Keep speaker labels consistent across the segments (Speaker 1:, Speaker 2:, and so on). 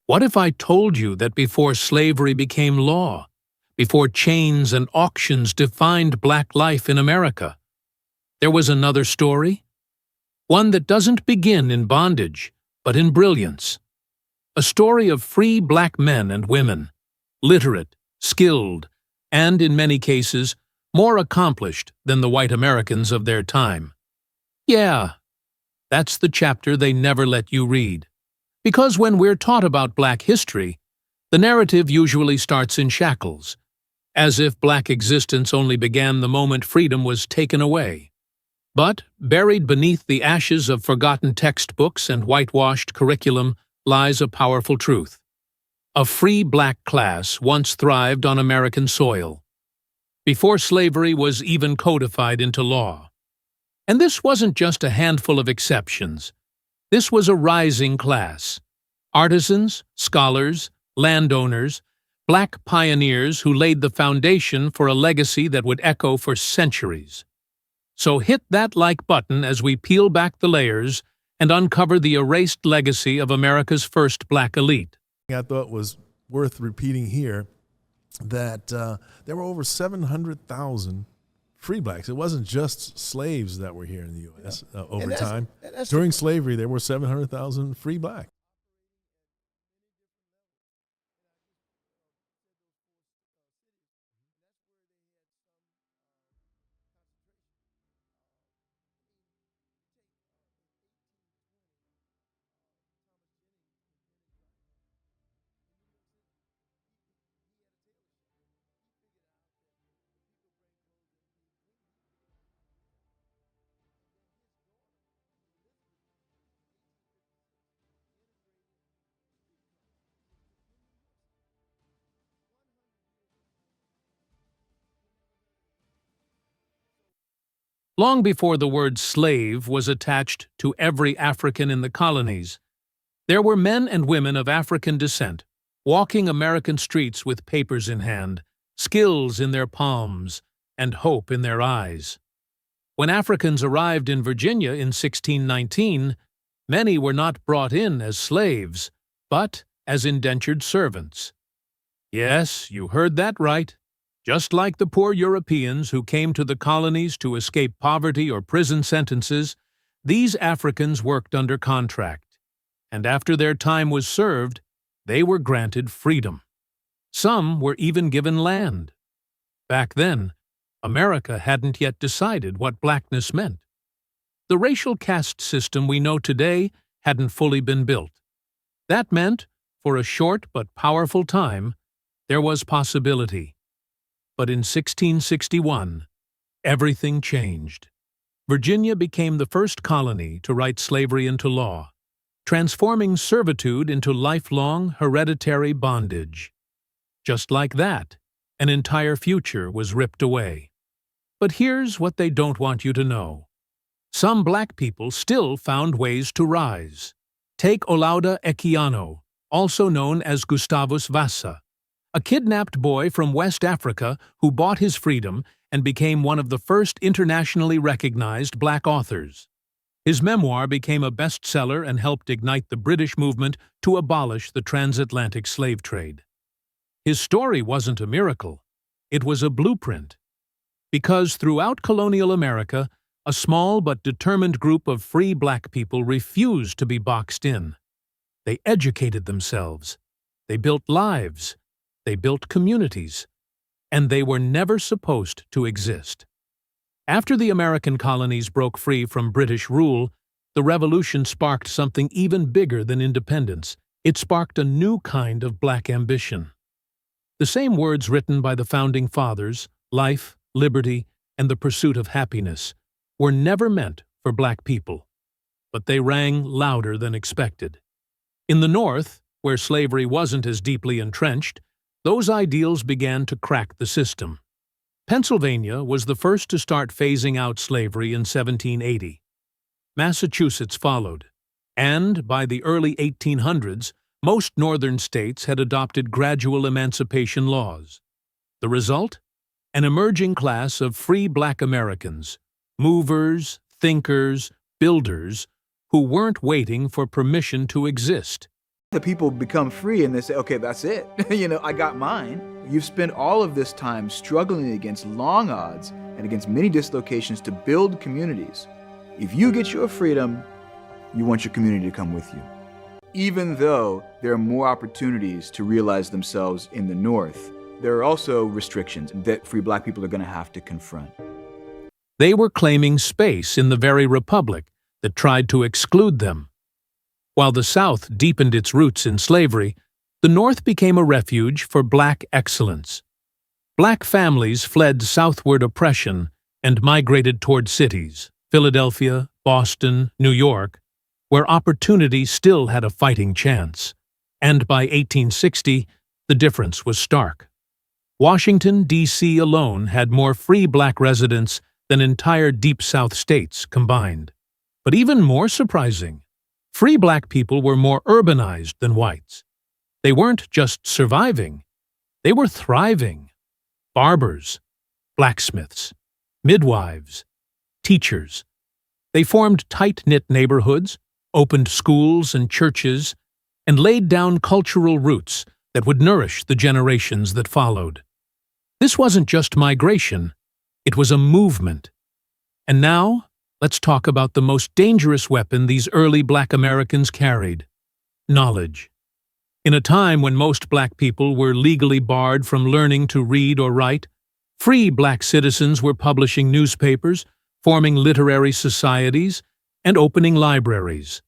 Speaker 1: What if I told you that before slavery became law, before chains and auctions defined black life in America, there was another story? One that doesn't begin in bondage, but in brilliance. A story of free black men and women, literate, skilled, and, in many cases, more accomplished than the white Americans of their time. Yeah, that's the chapter they never let you read. Because when we're taught about black history, the narrative usually starts in shackles, as if black existence only began the moment freedom was taken away. But, buried beneath the ashes of forgotten textbooks and whitewashed curriculum lies a powerful truth. A free black class once thrived on American soil, before slavery was even codified into law. And this wasn't just a handful of exceptions. This was a rising class. Artisans, scholars, landowners, black pioneers who laid the foundation for a legacy that would echo for centuries. So hit that like button as we peel back the layers and uncover the erased legacy of America's first black elite.
Speaker 2: I thought was worth repeating here that there were over 700,000 free blacks. It wasn't just slaves that were here in the U.S. Over time. During slavery, there were 700,000 free blacks.
Speaker 1: Long before the word slave was attached to every African in the colonies, there were men and women of African descent walking American streets with papers in hand, skills in their palms, and hope in their eyes. When Africans arrived in Virginia in 1619, many were not brought in as slaves, but as indentured servants. Yes, you heard that right. Just like the poor Europeans who came to the colonies to escape poverty or prison sentences, these Africans worked under contract, and after their time was served, they were granted freedom. Some were even given land. Back then, America hadn't yet decided what blackness meant. The racial caste system we know today hadn't fully been built. That meant, for a short but powerful time, there was possibility. But in 1661, everything changed. Virginia became the first colony to write slavery into law, transforming servitude into lifelong hereditary bondage. Just like that, an entire future was ripped away. But here's what they don't want you to know. Some black people still found ways to rise. Take Olaudah Equiano, also known as Gustavus Vassa, a kidnapped boy from West Africa who bought his freedom and became one of the first internationally recognized black authors. His memoir became a bestseller and helped ignite the British movement to abolish the transatlantic slave trade. His story wasn't a miracle, it was a blueprint. Because throughout colonial America, a small but determined group of free black people refused to be boxed in. They educated themselves, they built lives, they built communities, and they were never supposed to exist. After the American colonies broke free from British rule, the Revolution sparked something even bigger than independence. It sparked a new kind of black ambition. The same words written by the Founding Fathers, life, liberty, and the pursuit of happiness, were never meant for black people, but they rang louder than expected. In the North, where slavery wasn't as deeply entrenched, those ideals began to crack the system. Pennsylvania was the first to start phasing out slavery in 1780. Massachusetts followed, and by the early 1800s, most northern states had adopted gradual emancipation laws. The result? An emerging class of free black Americans, movers, thinkers, builders, who weren't waiting for permission to exist.
Speaker 3: The people become free and they say, okay, that's it. I got mine. You've spent all of this time struggling against long odds and against many dislocations to build communities. If you get your freedom, you want your community to come with you. Even though there are more opportunities to realize themselves in the North, there are also restrictions that free Black people are going to have to confront.
Speaker 1: They were claiming space in the very republic that tried to exclude them. While the South deepened its roots in slavery, the North became a refuge for Black excellence. Black families fled southward oppression and migrated toward cities, Philadelphia, Boston, New York, where opportunity still had a fighting chance. And by 1860, the difference was stark. Washington, D.C. alone had more free Black residents than entire Deep South states combined. But even more surprising, free Black people were more urbanized than whites. They weren't just surviving, they were thriving. Barbers, blacksmiths, midwives, teachers. They formed tight-knit neighborhoods, opened schools and churches, and laid down cultural roots that would nourish the generations that followed. This wasn't just migration, it was a movement. And now, let's talk about the most dangerous weapon these early Black Americans carried: knowledge. In a time when most Black people were legally barred from learning to read or write, free Black citizens were publishing newspapers, forming literary societies, and opening libraries.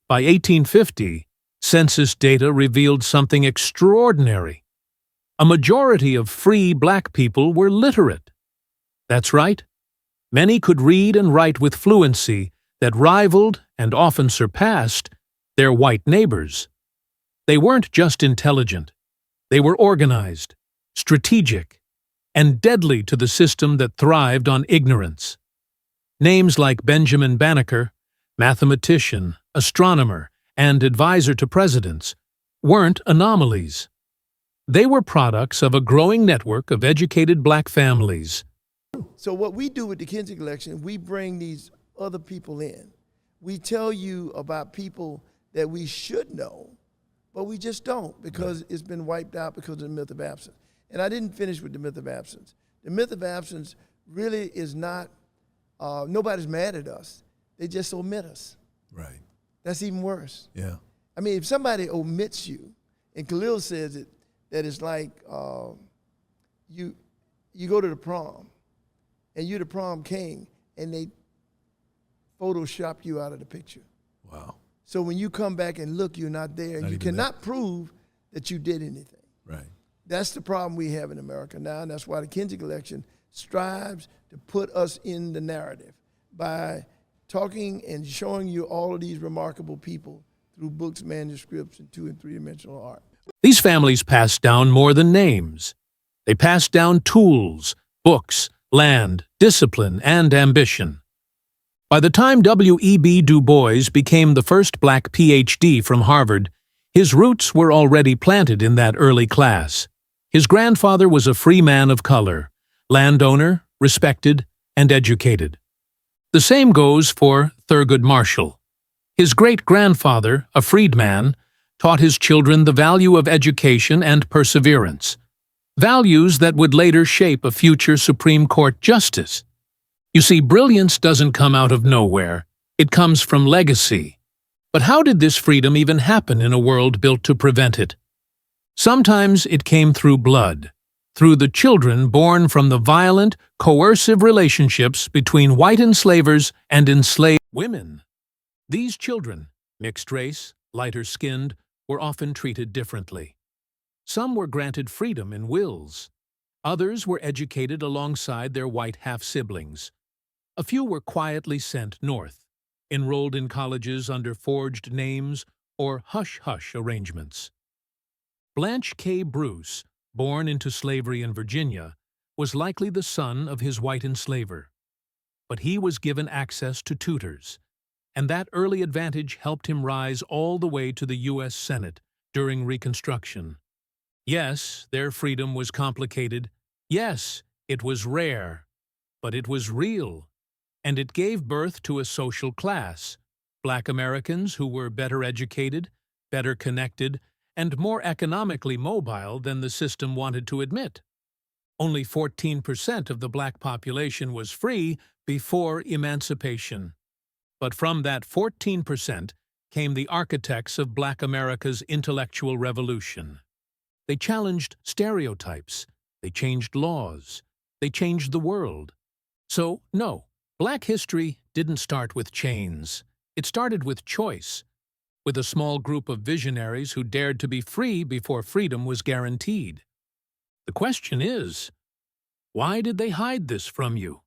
Speaker 1: By 1850, census data revealed something extraordinary. A majority of free Black people were literate. That's right. Many could read and write with fluency that rivaled and often surpassed their white neighbors. They weren't just intelligent. They were organized, strategic, and deadly to the system that thrived on ignorance. Names like Benjamin Banneker, mathematician, astronomer, and advisor to presidents, weren't anomalies. They were products of a growing network of educated Black families.
Speaker 4: So what we do with the Kinsey Collection, we bring these other people in. We tell you about people that we should know, but we just don't because it's been wiped out because of the myth of absence. And I didn't finish with the myth of absence. The myth of absence really is not, nobody's mad at us. They just omit us.
Speaker 2: Right.
Speaker 4: That's even worse.
Speaker 2: Yeah.
Speaker 4: I mean, if somebody omits you, and Khalil says it, that it's like you go to the prom, and you're the prom king, and they Photoshop you out of the picture.
Speaker 2: Wow.
Speaker 4: So when you come back and look, you're not there, and you cannot prove that you did anything.
Speaker 2: Right.
Speaker 4: That's the problem we have in America now, and that's why the Kinsey Collection strives to put us in the narrative by talking and showing you all of these remarkable people through books, manuscripts, and 2- and 3-dimensional art.
Speaker 1: These families passed down more than names. They passed down tools, books, land, discipline, and ambition. By the time W.E.B. Du Bois became the first Black Ph.D. from Harvard, his roots were already planted in that early class. His grandfather was a free man of color, landowner, respected, and educated. The same goes for Thurgood Marshall. His great-grandfather, a freedman, taught his children the value of education and perseverance, values that would later shape a future Supreme Court justice. You see, brilliance doesn't come out of nowhere. It comes from legacy. But how did this freedom even happen in a world built to prevent it? Sometimes it came through blood, through the children born from the violent, coercive relationships between white enslavers and enslaved women. These children, mixed race, lighter-skinned, were often treated differently. Some were granted freedom in wills. Others were educated alongside their white half-siblings. A few were quietly sent north, enrolled in colleges under forged names or hush-hush arrangements. Blanche K. Bruce, born into slavery in Virginia, was likely the son of his white enslaver. But he was given access to tutors, and that early advantage helped him rise all the way to the U.S. Senate during Reconstruction. Yes, their freedom was complicated. Yes, it was rare. But it was real. And it gave birth to a social class, Black Americans who were better educated, better connected, and more economically mobile than the system wanted to admit. Only 14% of the black population was free before emancipation. But from that 14% came the architects of Black America's intellectual revolution. They challenged stereotypes, they changed laws, they changed the world. So, no, Black history didn't start with chains. It started with choice, with a small group of visionaries who dared to be free before freedom was guaranteed. The question is, why did they hide this from you?